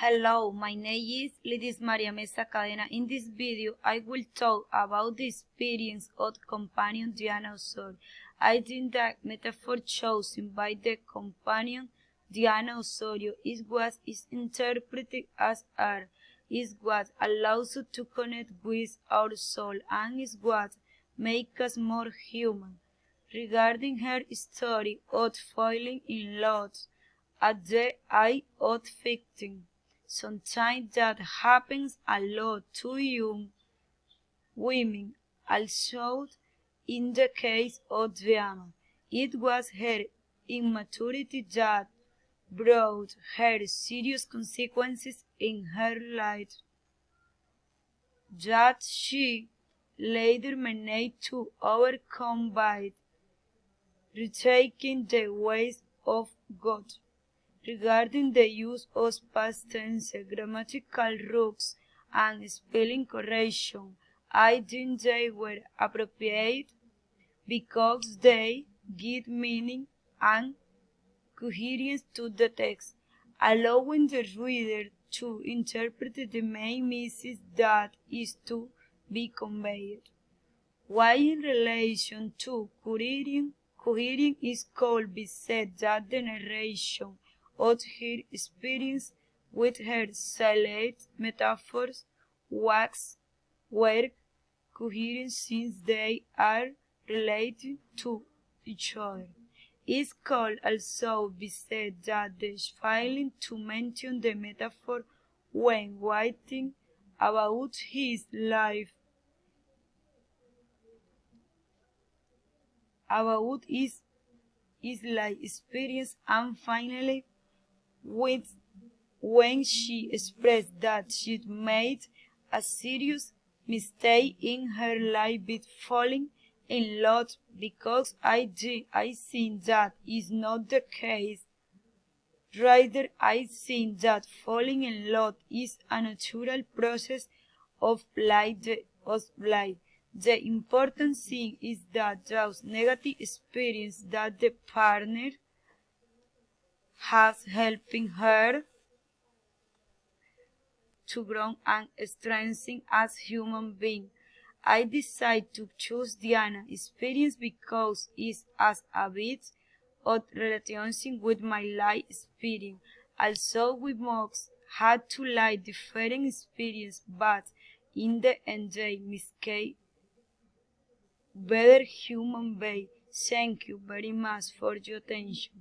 Hello, my name is Lidis Maria Mesa Cadena. In this video, I will talk about the experience of companion Diana Osorio. I think that metaphor chosen by the companion Diana Osorio is what is interpreted as art, is what allows us to connect with our soul, and is what makes us more human. Regarding her story of falling in love at the eye of victim. Sometimes that happens a lot to young women. Also, in the case of Diana, it was her immaturity that brought her serious consequences in her life that she later managed to overcome by retaking the ways of God. Regarding the use of past tense, grammatical rules, and spelling correction, I think they were appropriate because they give meaning and coherence to the text, allowing the reader to interpret the main message that is to be conveyed. While in relation to coherence is called be said that the narration of her experience with her select metaphors was work coherent since they are related to each other. It could also be said that the failing to mention the metaphor when writing about his life about his life experience, and finally when she expressed that she'd made a serious mistake in her life with falling in love, because I think that is not the case. Rather, I think that falling in love is a natural process of life. The important thing is that those negative experiences that the partner has helping her to grow and strengthen as human being. I decided to choose Diana experience because it's as a bit of relationship with my life experience. Also, we must had to like different experience, but in the end they make better human being. Thank you very much for your attention.